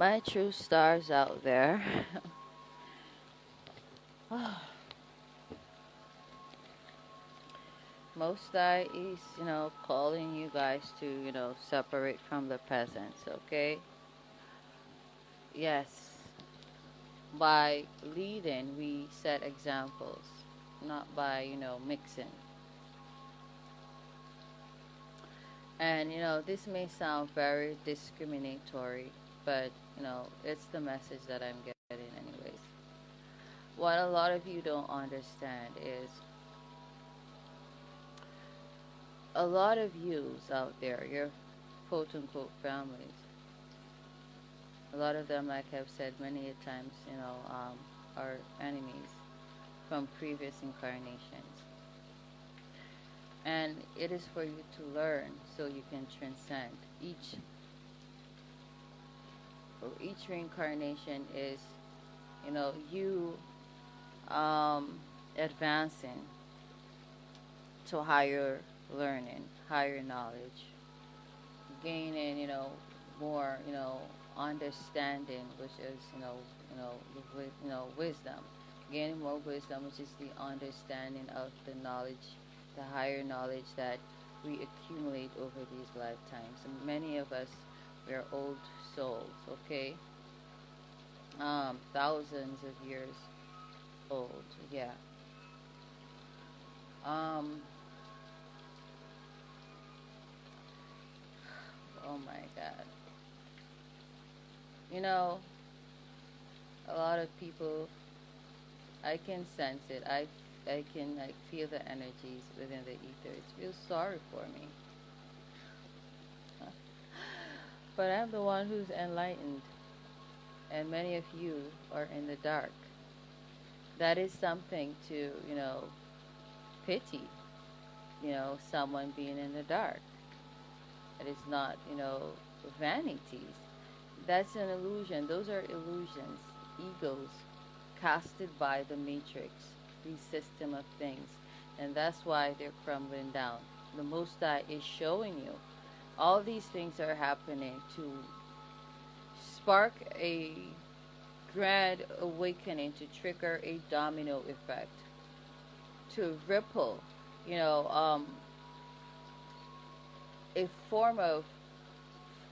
my true stars out there. Most High is, calling you guys to, separate from the peasants, okay? Yes. By leading, we set examples, not by, mixing. And, this may sound very discriminatory, but, it's the message that I'm getting, anyways. What a lot of you don't understand is a lot of yous out there, your quote unquote families, a lot of them, like I've said many a times, are enemies from previous incarnations. And it is for you to learn so you can transcend. Each reincarnation is, you advancing to higher learning, higher knowledge, gaining, more, understanding, which is, wisdom, gaining more wisdom, which is the understanding of the knowledge, the higher knowledge that we accumulate over these lifetimes. And many of us, we are old souls, okay? Thousands of years old, yeah. Oh my God. A lot of people, I can sense it. I can like feel the energies within the ether. It feels sorry for me. But I'm the one who's enlightened, and many of you are in the dark. That is something to, pity, someone being in the dark. It is not, vanities. That's an illusion. Those are illusions, egos, casted by the matrix, the system of things. And that's why they're crumbling down. The Most High is showing you all these things are happening to spark a grand awakening, to trigger a domino effect, to ripple, a form of,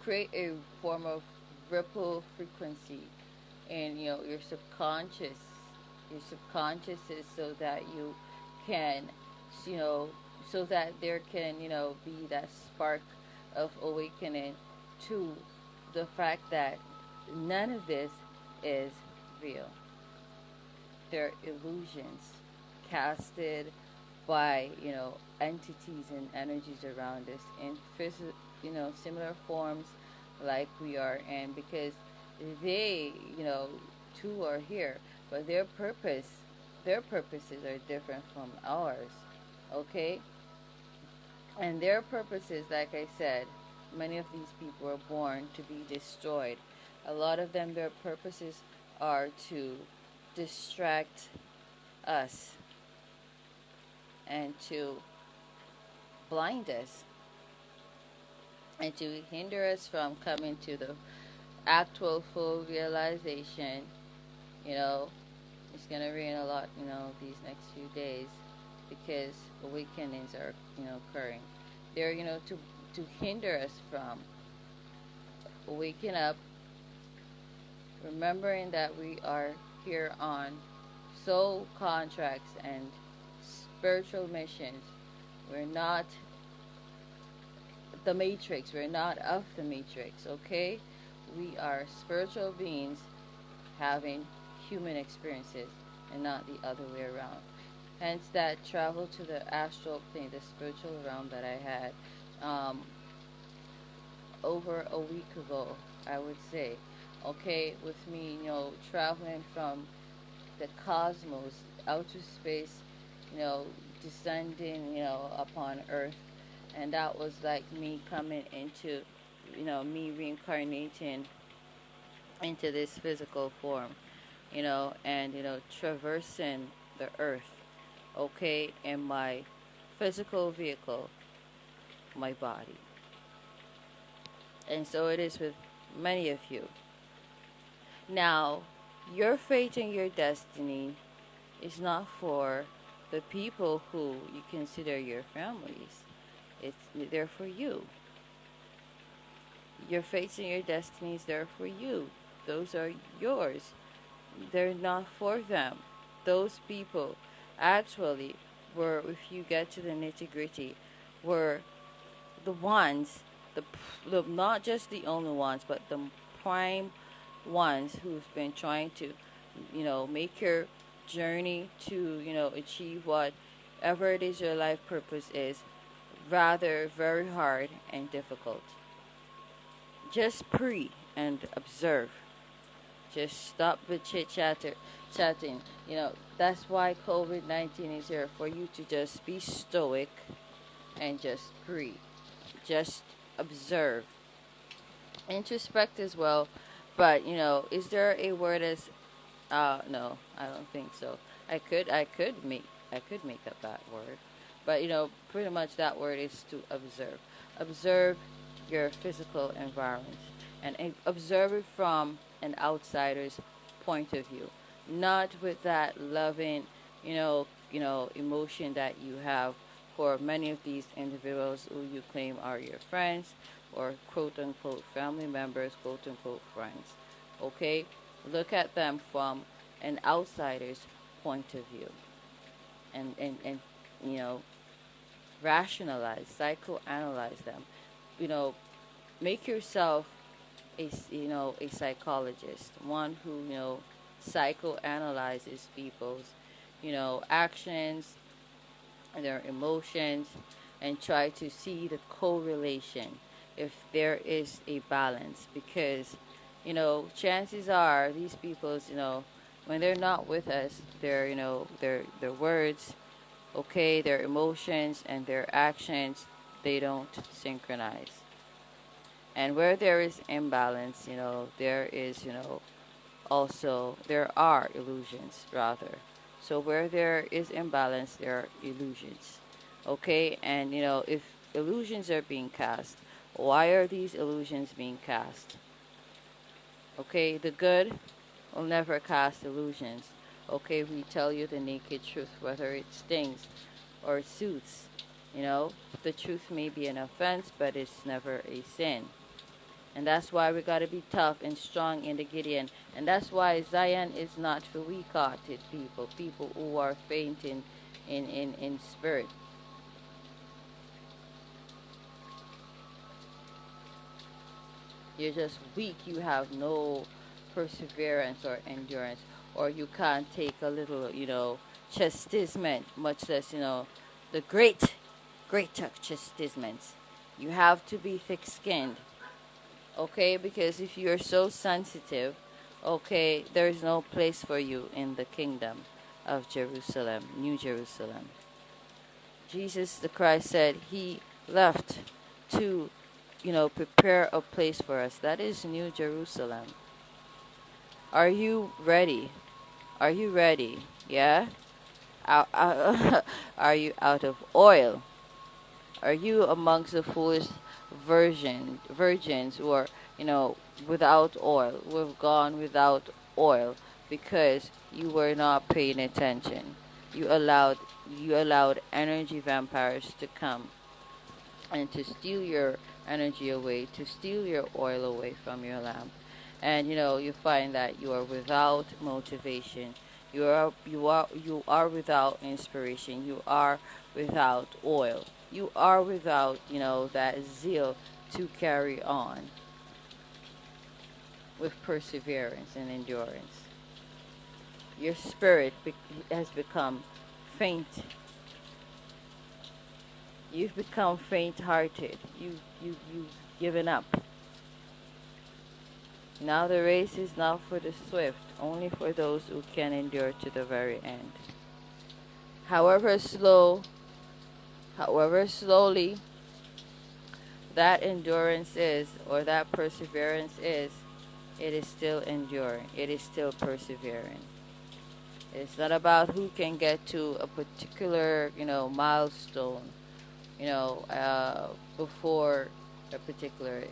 create a form of ripple frequency in, your subconscious. Your subconscious is so that you can, so that there can, be that spark of awakening to the fact that none of this is real. They're illusions casted by, entities and energies around us in similar forms like we are in, because they, too are here, but their purposes are different from ours, okay? And their purposes, like I said, many of these people are born to be destroyed. A lot of them, their purposes are to distract us and to blind us and to hinder us from coming to the actual full realization. It's going to rain a lot, these next few days, because awakenings are, occurring. They're, to hinder us from waking up, remembering that we are here on soul contracts and spiritual missions. We're not the matrix. We're not of the matrix, okay? We are spiritual beings having human experiences and not the other way around. Hence that travel to the astral plane, the spiritual realm that I had over a week ago, I would say. Okay, with me, traveling from the cosmos, outer space, descending, upon Earth. And that was like me coming into, me reincarnating into this physical form, and, traversing the Earth, okay, in my physical vehicle, my body. And so it is with many of you. Now, your fate and your destiny is not for the people who you consider your families. They're for you. Your fates and your destinies, they're for you. Those are yours. They're not for them. Those people actually were, if you get to the nitty gritty, were the ones, the not just the only ones, but the prime ones who've been trying to, make your journey to, achieve whatever it is your life purpose is, rather very hard and difficult. Just pray and observe. Just stop the chatting. That's why COVID-19 is here, for you to just be stoic and just pray. Just observe. Introspect as well. But, is there a word as no, I don't think so. I could make up that word. But pretty much that word is to observe. Observe your physical environment and observe it from an outsider's point of view, not with that loving, emotion that you have for many of these individuals who you claim are your friends or quote unquote family members, quote unquote friends. Okay? Look at them from an outsider's point of view and you know, rationalize, psychoanalyze them. You know, make yourself a psychologist, one who psychoanalyzes people's actions and their emotions, and try to see the correlation if there is a balance, because chances are these people's when they're not with us, their words, okay, their emotions and their actions, they don't synchronize. And where there is imbalance, there is, also, there are illusions, rather. So where there is imbalance, there are illusions. Okay? And, if illusions are being cast, why are these illusions being cast? Okay? The good will never cast illusions. Okay? We tell you the naked truth, whether it stings or it soothes. The truth may be an offense, but it's never a sin. And that's why we got to be tough and strong in the Gideon. And that's why Zion is not for weak-hearted people who are faint in spirit. You're just weak. You have no perseverance or endurance. Or you can't take a little, chastisement, much less, the great chastisements. You have to be thick-skinned. Okay, because if you're so sensitive, okay, there is no place for you in the kingdom of Jerusalem, New Jerusalem. Jesus the Christ said he left to, prepare a place for us. That is New Jerusalem. Are you ready? Are you ready? Yeah? Are you out of oil? Are you amongst the foolish virgins who are, without oil, who have gone without oil because you were not paying attention? You allowed energy vampires to come and to steal your energy away, to steal your oil away from your lamp. And you find that you are without motivation. You are without inspiration. You are without oil. You are without, that zeal to carry on with perseverance and endurance. Your spirit has become faint. You've become faint-hearted. You've given up. Now the race is not for the swift, only for those who can endure to the very end. However slowly that endurance is, or that perseverance is, it is still enduring. It is still persevering. It's not about who can get to a particular, milestone, before a particular,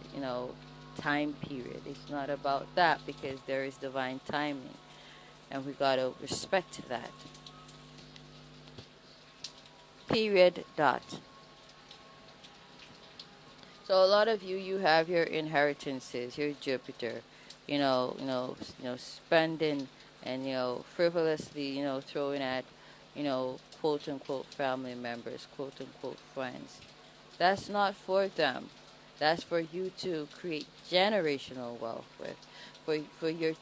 time period. It's not about that, because there is divine timing, and we gotta respect that. Period. Dot. So a lot of you have your inheritances, your Jupiter, spending and frivolously, throwing at, quote unquote family members, quote unquote friends. That's not for them. That's for you to create generational wealth with, for your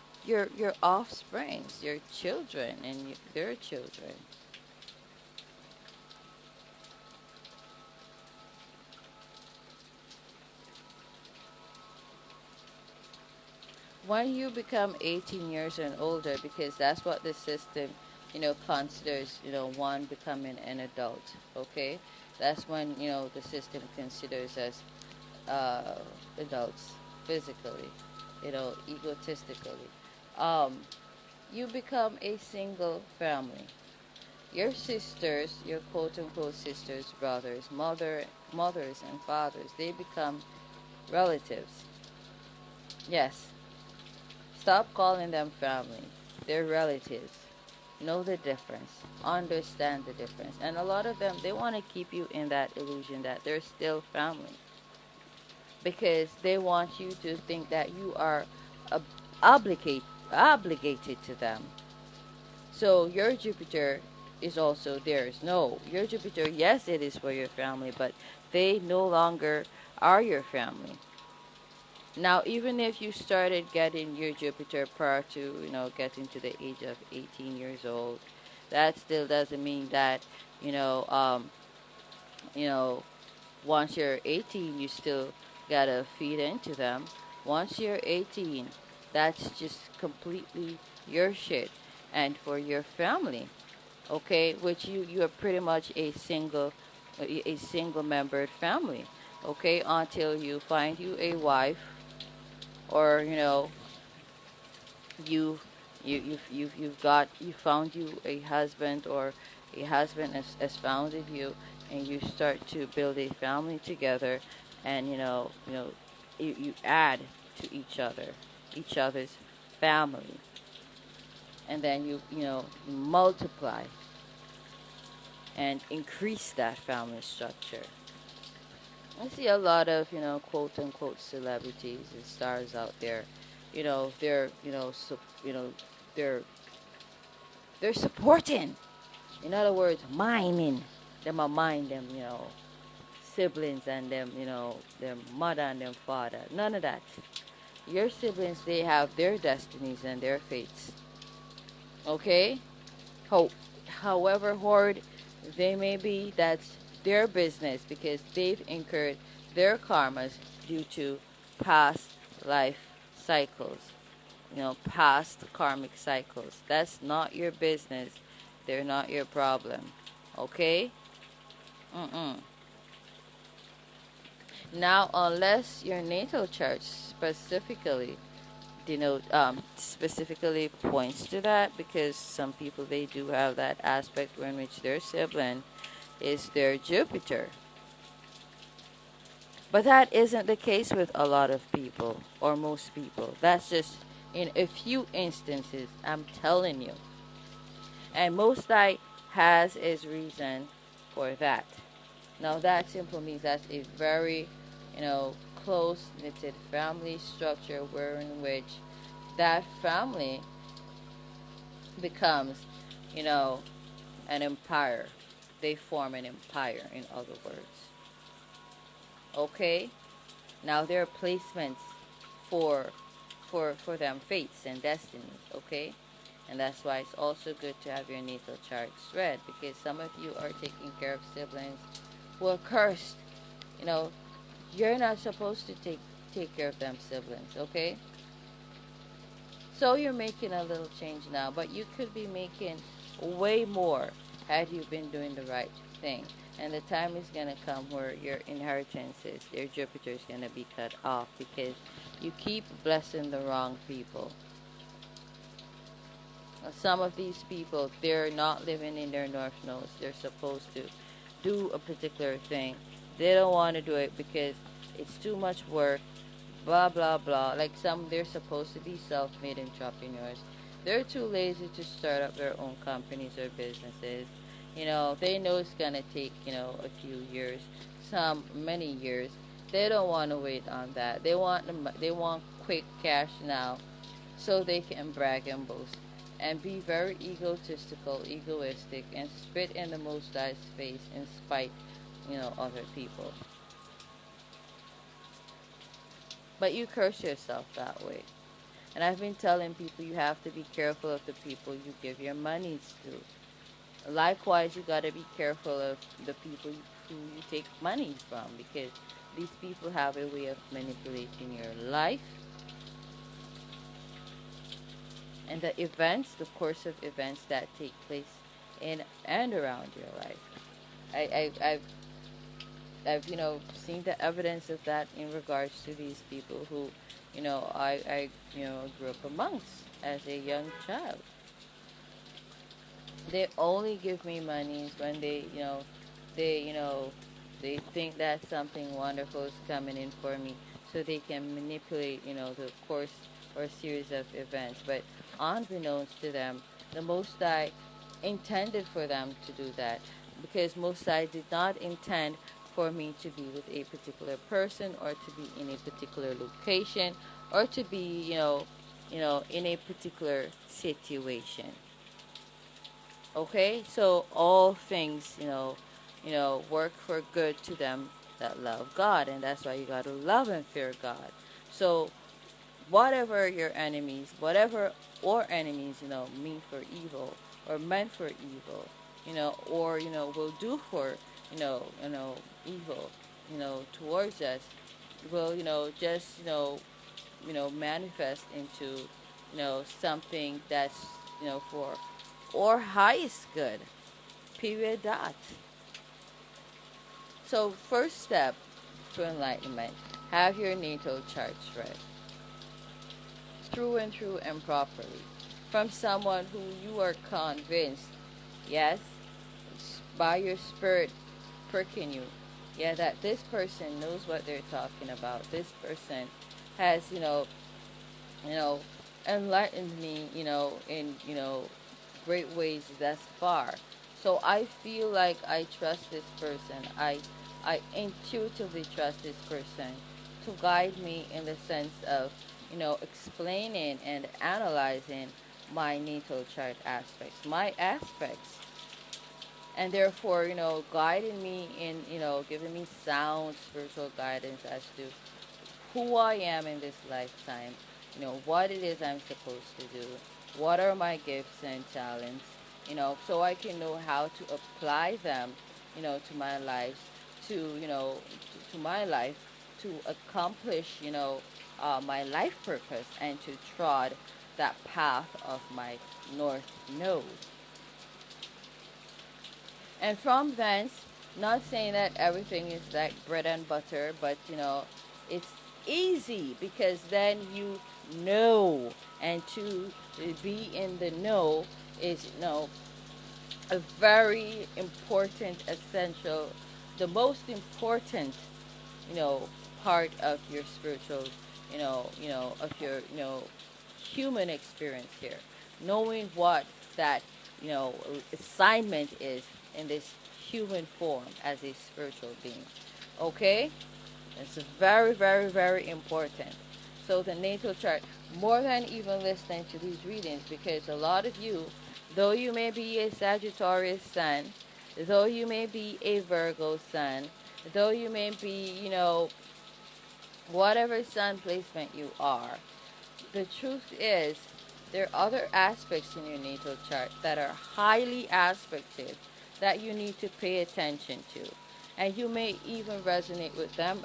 offsprings, your children and their children. When you become 18 years and older, because that's what the system, considers, one becoming an adult. Okay, that's when the system considers us uh, adults physically, egotistically. Um, you become a single family. Your sisters, your quote unquote sisters, brothers, mothers and fathers, they become relatives. Yes, stop calling them family. They're relatives. Know the difference. Understand the difference. And a lot of them, they want to keep you in that illusion that they're still family, because they want you to think that you are obligated to them. So your Jupiter is also theirs. No, your Jupiter, yes, it is for your family, but they no longer are your family. Now, even if you started getting your Jupiter prior to, getting to the age of 18 years old, that still doesn't mean that, you know, um, you know, once you're 18, you still gotta feed into them. Once you're 18, that's just completely your shit and for your family, okay? Which you are pretty much a single membered family, okay? Until you find you a wife, or you you found you a husband, or a husband has founded you, and you start to build a family together, and you add to each other's family, and then you multiply and increase that family structure. I see a lot of, quote unquote celebrities and stars out there. They're, they're they're supporting. In other words, miming. Them a mind them, siblings and them, their mother and their father. None of that. Your siblings, they have their destinies and their fates. Okay? How, however hard they may be, that's their business, because they've incurred their karmas due to past life cycles, past karmic cycles. That's not your business. They're not your problem. Okay? Mm-mm. Now, unless your natal chart specifically points to that, because some people, they do have that aspect in which their sibling is their Jupiter. But that isn't the case with a lot of people, or most people. That's just in a few instances, I'm telling you. And most I has is reason for that. Now that simply means that's a very, close knitted family structure, where in which that family becomes, an empire. They form an empire, in other words. Okay? Now there are placements for them, fates and destinies, okay? And that's why it's also good to have your natal charts read, because some of you are taking care of siblings who are cursed. You're not supposed to take care of them siblings, okay? So you're making a little change now, but you could be making way more had you been doing the right thing. And the time is going to come where your inheritances, your Jupiter is going to be cut off, because you keep blessing the wrong people. Some of these people, they're not living in their north nodes. They're supposed to do a particular thing. They don't want to do it because it's too much work. blah blah blah. Like some, they're supposed to be self-made entrepreneurs. They're too lazy to start up their own companies or businesses. They know it's gonna take, a few years, some many years. They don't want to wait on that. They want quick cash now, so they can brag and boast and be very egotistical, egoistic, and spit in the Most High's face and spite, other people. But you curse yourself that way. And I've been telling people you have to be careful of the people you give your monies to. Likewise, you got to be careful of the people who you take money from, because these people have a way of manipulating your life and the events, the course of events that take place in and around your life. I've seen the evidence of that in regards to these people who, I grew up amongst as a young child. They only give me money when they they think that something wonderful is coming in for me, so they can manipulate, the course or series of events. But unbeknownst to them, the Most High intended for them to do that, because Most High did not intend for me to be with a particular person, or to be in a particular location, or to be, in a particular situation. Okay, so all things, work for good to them that love God, and that's why you got to love and fear God. So whatever your enemies, whatever or enemies, mean for evil or meant for evil, or will do for, evil, towards us, will, just, manifest into, something that's, for or highest good. Period. Dot. So first step to enlightenment: have your natal charts read through and through and properly from someone who you are convinced, yes, by your spirit pricking you, yeah, that this person knows what they're talking about. This person has, enlightened me, in, great ways thus far. So I feel like I trust this person. I intuitively trust this person to guide me in the sense of, explaining and analyzing my natal chart aspects, my aspects, and therefore, guiding me in, giving me sound spiritual guidance as to who I am in this lifetime, what it is I'm supposed to do, what are my gifts and talents, so I can know how to apply them, to my life, to my life, to accomplish, my life purpose, and to trod that path of my north node. And from thence, not saying that everything is like bread and butter, but it's easy, because then you know, and to be in the know is, a very important, essential, the most important, you know, part of your spiritual, of your, human experience here. Knowing what that, assignment is in this human form as a spiritual being. Okay? It's very, very, very important. So the natal chart, more than even listening to these readings, because a lot of you, though you may be a Sagittarius sun, though you may be a Virgo sun, though you may be, whatever sun placement you are, the truth is there are other aspects in your natal chart that are highly aspected that you need to pay attention to. And you may even resonate with them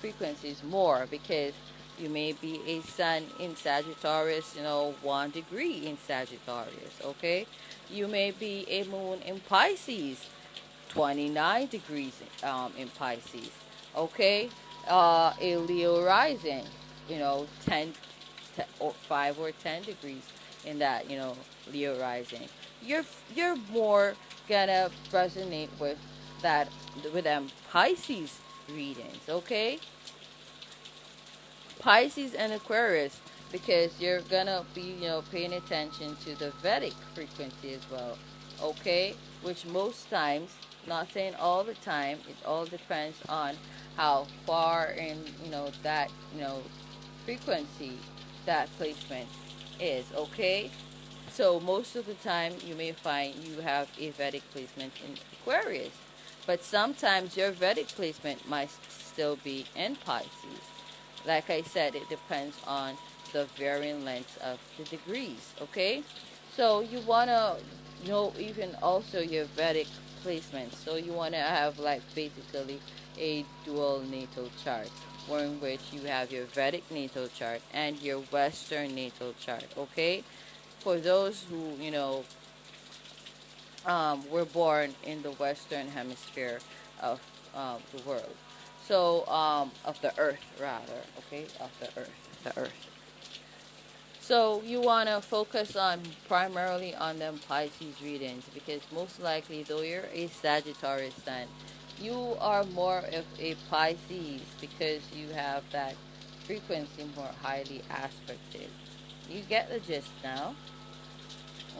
frequencies more, because you may be a sun in Sagittarius, 1 degree in Sagittarius, okay? You may be a moon in Pisces, 29 degrees in Pisces, okay? A Leo rising, 10, or 5 or 10 degrees in that, Leo rising. You're more gonna resonate with that, with them Pisces readings, okay? Pisces and Aquarius, because you're gonna be, paying attention to the Vedic frequency as well. Okay, which most times, not saying all the time, it all depends on how far in, that, frequency that placement is. Okay, so most of the time you may find you have a Vedic placement in Aquarius, but sometimes your Vedic placement might still be in Pisces. Like I said, it depends on the varying lengths of the degrees, okay? So you want to know even also your Vedic placement. So you want to have like basically a dual natal chart, where in which you have your Vedic natal chart and your Western natal chart, okay? For those who, were born in the Western hemisphere of the world. So, of the earth, rather, okay? Of the earth. So, you want to focus on primarily on them Pisces readings, because most likely, though you're a Sagittarius sign, you are more of a Pisces because you have that frequency more highly aspected. You get the gist now?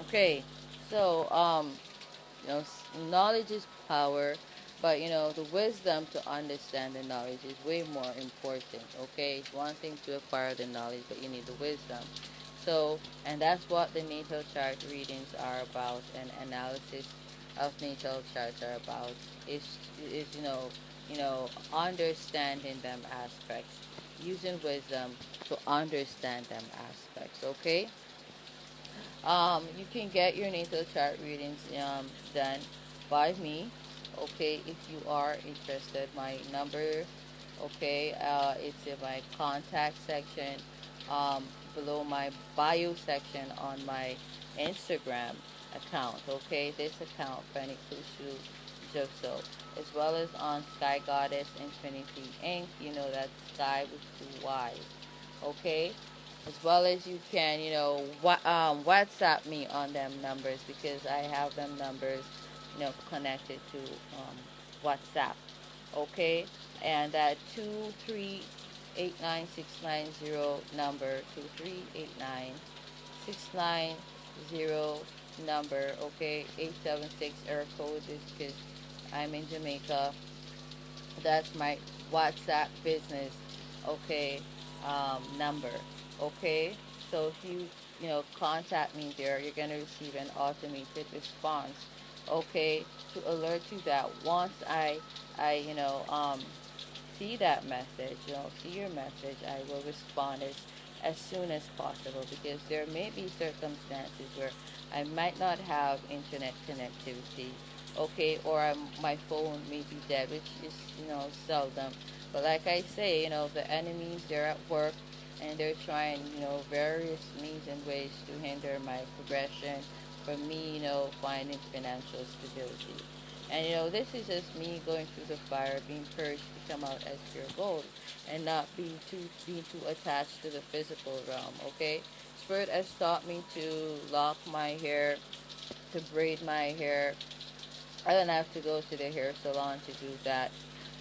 Okay, so, knowledge is power, but the wisdom to understand the knowledge is way more important. Okay, it's one thing to acquire the knowledge, but you need the wisdom. So, and that's what the natal chart readings are about, and analysis of natal charts are about. Is understanding them aspects, using wisdom to understand them aspects. Okay. You can get your natal chart readings done by me. Okay, if you are interested, my number, okay, it's in my contact section, below my bio section on my Instagram account. Okay, this account, Fanny Kushu Joso, as well as on Sky Goddess Infinity Inc. That's Sky with two Y's. Okay, as well as you can, WhatsApp me on them numbers, because I have them numbers, connected to WhatsApp. Okay, and that 2389690 number, 2389690 number. Okay, 876 air code is because I'm in Jamaica. That's my WhatsApp business, okay, number, okay? So if you, contact me there, you're going to receive an automated response, okay, to alert you that once I see that message, see your message, I will respond as soon as possible, because there may be circumstances where I might not have internet connectivity, okay, or my phone may be dead, which is, seldom. But like I say, the enemies, they're at work, and they're trying, various means and ways to hinder my progression from me, finding financial stability. And this is just me going through the fire, being purged to come out as pure gold, and not being too attached to the physical realm. Okay, Spirit has taught me to lock my hair, to braid my hair. I don't have to go to the hair salon to do that.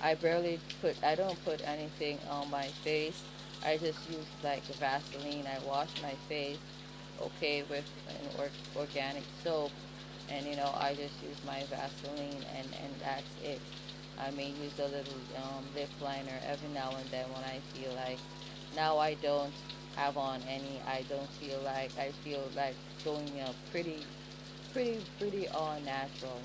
I don't put anything on my face. I just use like Vaseline. I wash my face, okay, with an organic soap, and I just use my Vaseline, and that's it. I may use a little lip liner every now and then when I feel like. Now I don't have on any. I don't feel like. I feel like going pretty all natural.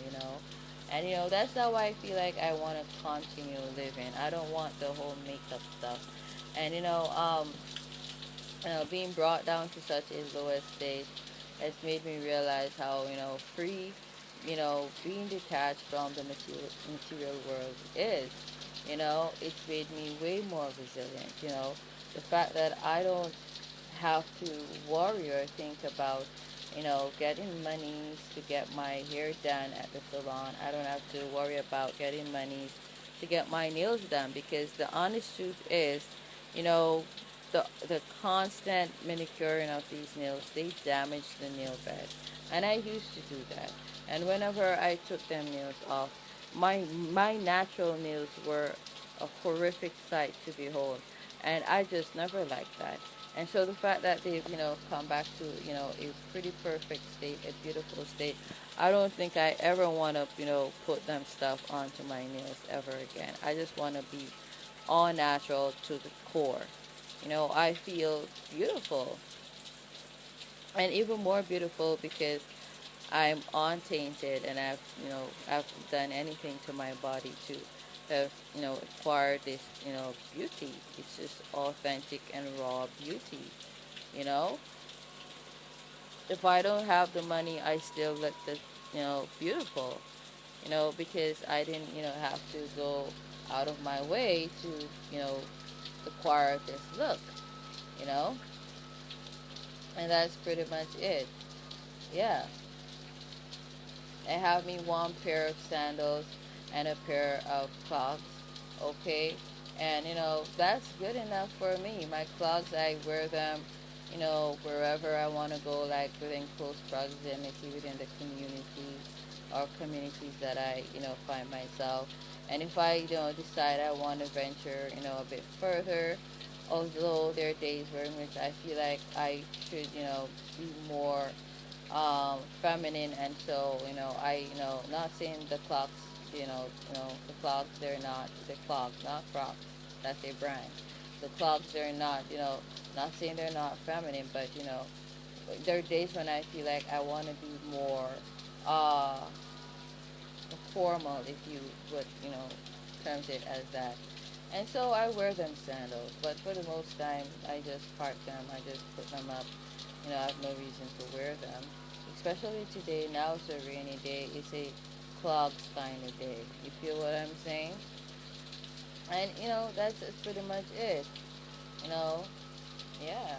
And that's how I feel like I want to continue living. I don't want the whole makeup stuff. And being brought down to such a lowest state has made me realize how, free, being detached from the material world is. It's made me way more resilient. The fact that I don't have to worry or think about, getting monies to get my hair done at the salon. I don't have to worry about getting monies to get my nails done, because the honest truth is, you know, the constant manicuring of these nails, they damage the nail bed. And I used to do that. And whenever I took them nails off, my natural nails were a horrific sight to behold. And I just never liked that. And so the fact that they've, come back to, a pretty perfect state, a beautiful state, I don't think I ever want to, put them stuff onto my nails ever again. I just want to be all natural to the core. I feel beautiful, and even more beautiful because I'm untainted, and I've done anything to my body to have, acquired this, beauty. It's just authentic and raw beauty, you know. If I don't have the money, I still look this, beautiful, because I didn't, have to go out of my way to, you know, acquire this look, you know, and that's pretty much it. Yeah, I have me one pair of sandals and a pair of clogs, okay, and that's good enough for me. My clogs, I wear them, wherever I want to go, like within close proximity within the community or communities that I, find myself. And if I, decide I want to venture, a bit further, although there are days where in which I feel like I should, be more feminine, and so not saying the clocks, the clogs, they're clogs, not Crocs. That's a brand. The clogs, they're not, not saying they're not feminine, but there are days when I feel like I want to be more uh, formal, if you would, terms it as that. And so I wear them sandals, but for the most time, I just park them. I just put them up. I have no reason to wear them. Especially today, now it's a rainy day. It's a clogs kind of day. You feel what I'm saying? And, that's pretty much it. You know, yeah.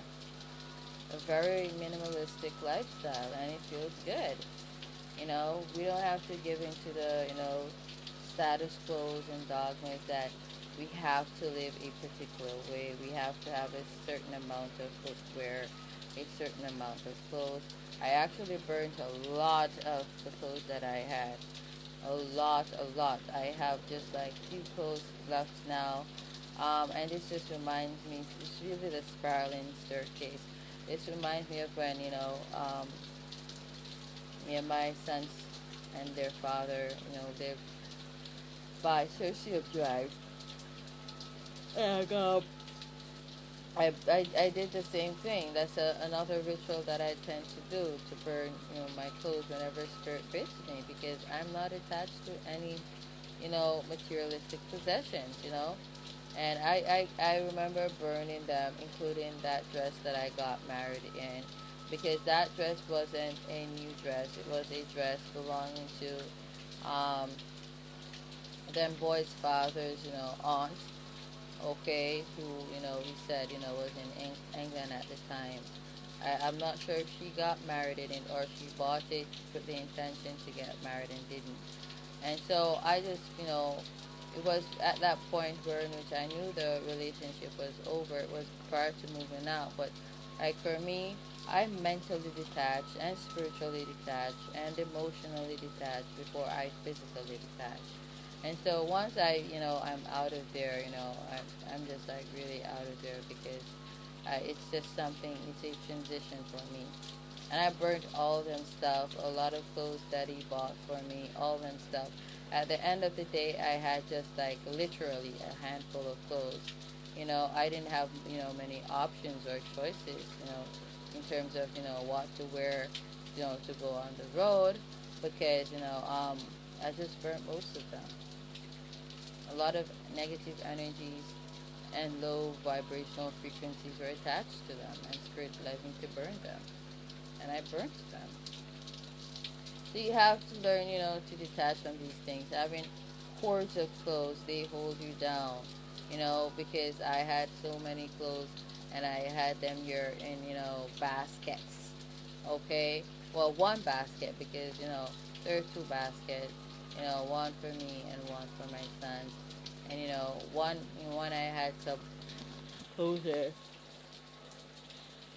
A very minimalistic lifestyle, and it feels good. We don't have to give into the, status quos and dogmas that we have to live a particular way. We have to have a certain amount of footwear, a certain amount of clothes. I actually burnt a lot of the clothes that I had. A lot, a lot. I have just like few clothes left now. And this just reminds me, it's really the spiraling staircase. This reminds me of when, me and my sons and their father, lived by Churchill Drive. And I did the same thing. That's another ritual that I tend to do, to burn, my clothes whenever spirit visits me, because I'm not attached to any, materialistic possessions, And I remember burning them, including that dress that I got married in, because that dress wasn't a new dress. It was a dress belonging to them boys' father's, aunt, okay, who, he said, was in England at the time. I'm not sure if she got married in it or she bought it with the intention to get married and didn't. And so I just, it was at that point where in which I knew the relationship was over. It was prior to moving out. But like for me, I'm mentally detached and spiritually detached and emotionally detached before I physically detach. And so once I'm out of there, I'm just like really out of there, because it's just something, it's a transition for me. And I burnt all them stuff, a lot of clothes that he bought for me, all them stuff. At the end of the day, I had just like literally a handful of clothes. I didn't have, many options or choices, in terms of, what to wear, to go on the road, because, I just burnt most of them. A lot of negative energies and low vibrational frequencies were attached to them, and spirit led me to burn them, and I burnt them. So you have to learn, to detach from these things. Having hordes of clothes, they hold you down, because I had so many clothes, and I had them here in, baskets, okay? Well, one basket, because, there are two baskets, one for me and one for my sons. And, one I had some clothes there.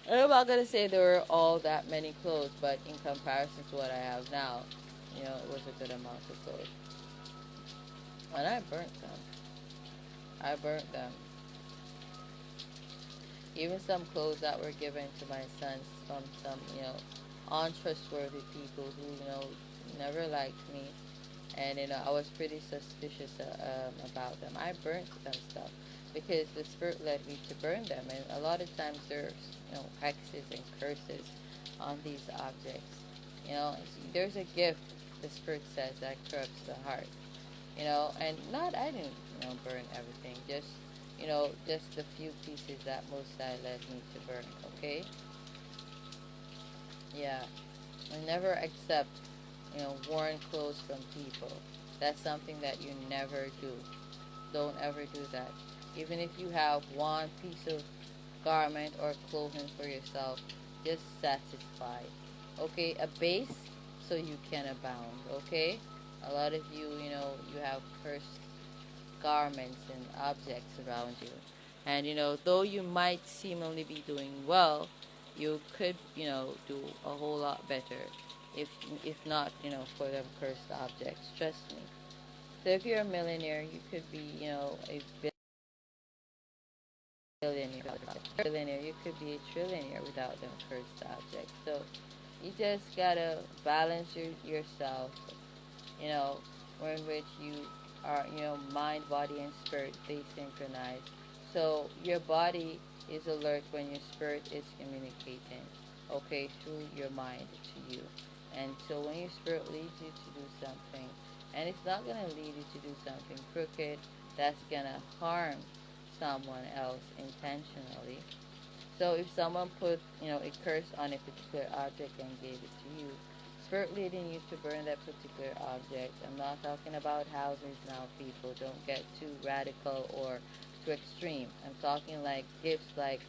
I'm not gonna say there were all that many clothes, but in comparison to what I have now, it was a good amount of clothes. And I burnt them. I burnt them. Even some clothes that were given to my sons from some, untrustworthy people who, never liked me. And, I was pretty suspicious about them. I burnt them stuff because the Spirit led me to burn them. And a lot of times there's, hexes and curses on these objects. There's a gift, the Spirit says, that corrupts the heart. And not, I didn't, burn everything. Just the few pieces that Most High led me to burn, okay? Yeah. And never accept, worn clothes from people. That's something that you never do. Don't ever do that. Even if you have one piece of garment or clothing for yourself, just satisfy. Okay? A base so you can abound, okay? A lot of you, you have cursed garments and objects around you. And, though you might seemingly be doing well, you could, do a whole lot better if not, for them cursed objects. Trust me. So if you're a millionaire, you could be, a billionaire. You could be a trillionaire without them cursed objects. So you just gotta balance yourself, in which you are, mind, body, and spirit, they synchronize. So your body is alert when your spirit is communicating, okay, through your mind to you. And so when your spirit leads you to do something, and it's not going to lead you to do something crooked that's going to harm someone else intentionally. So if someone put, a curse on a particular object and gave it to you, Spirit leading you to burn that particular object. I'm not talking about houses now, people. Don't get too radical or too extreme. I'm talking like gifts like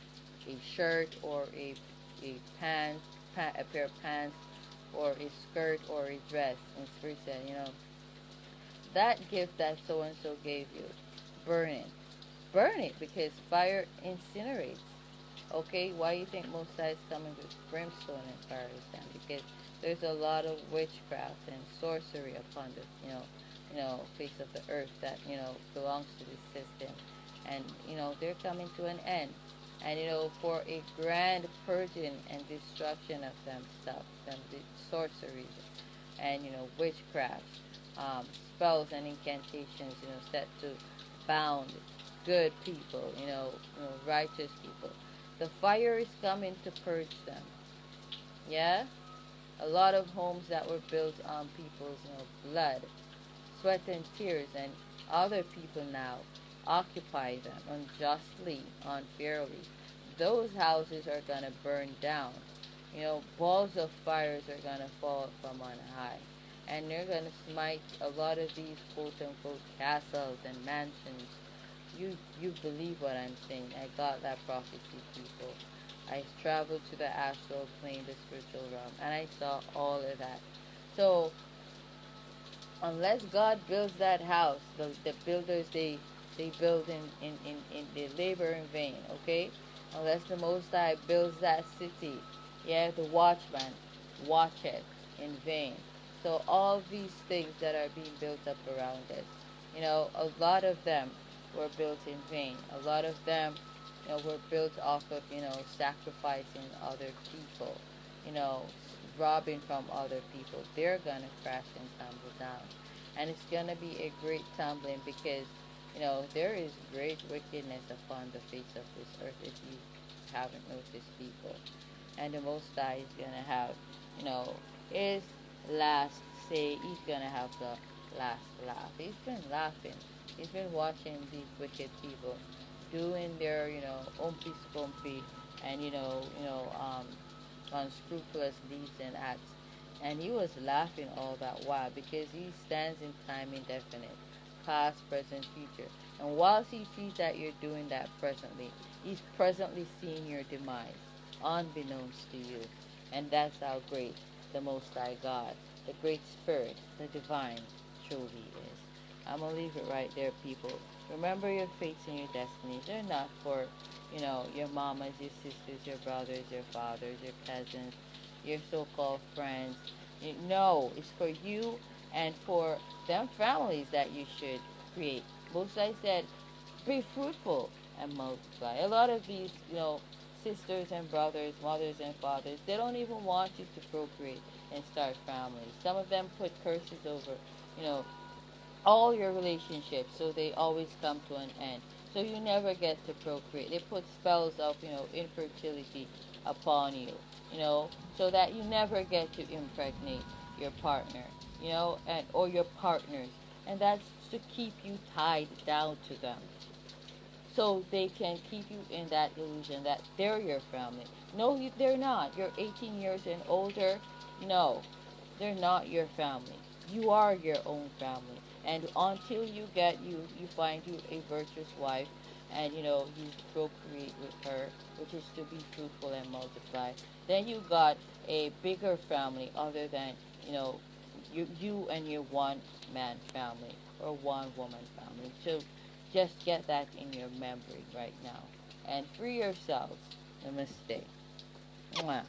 a shirt or a a pair of pants or a skirt or a dress. And Spirit said, that gift that so-and-so gave you, burn it. Burn it because fire incinerates. Okay, why you think Most High is coming with brimstone and fire is down? Because there's a lot of witchcraft and sorcery upon the face of the earth that belongs to this system, and they're coming to an end. And for a grand purging and destruction of them stuff, them sorceries and witchcraft, spells and incantations, set to bound good people, righteous people. The fire is coming to purge them. Yeah? A lot of homes that were built on people's blood, sweat and tears, and other people now occupy them unjustly, unfairly. Those houses are going to burn down. Balls of fires are going to fall from on high. And they're going to smite a lot of these quote-unquote castles and mansions. You believe what I'm saying. I got that prophecy, people. I traveled to the astral plane, the spiritual realm, and I saw all of that. So, unless God builds that house, the builders, they build they labor in vain, okay? Unless the Most High builds that city, yeah, the watchman watcheth in vain. So all these things that are being built up around us, a lot of them were built in vain. A lot of them, were built off of, sacrificing other people, robbing from other people. They're going to crash and tumble down. And it's going to be a great tumbling because, there is great wickedness upon the face of this earth if you haven't noticed, people. And the Most High is going to have, his last say. He's going to have the last laugh. He's been laughing. He's been watching these wicked people doing their, umpy spumpy and, unscrupulous deeds and acts. And he was laughing all that while because he stands in time indefinite, past, present, future. And whilst he sees that you're doing that presently, he's presently seeing your demise, unbeknownst to you. And that's how great the Most High God, the Great Spirit, the Divine, truly is. I'm going to leave it right there, people. Remember your fates and your destinies. They're not for, your mamas, your sisters, your brothers, your fathers, your cousins, your so-called friends. No, it's for you and for them families that you should create. Most I said, be fruitful and multiply. A lot of these, sisters and brothers, mothers and fathers, they don't even want you to procreate and start families. Some of them put curses over, you know, all your relationships, so they always come to an end. So you never get to procreate. They put spells of, infertility upon you, so that you never get to impregnate your partner, and or your partners. And that's to keep you tied down to them. So they can keep you in that illusion that they're your family. No, they're not. You're 18 years and older. No, they're not your family. You are your own family. And until you find you a virtuous wife, and you procreate with her, which is to be fruitful and multiply, then you got a bigger family other than you and your one man family or one woman family. So just get that in your memory right now, and free yourselves. Namaste. Mwah.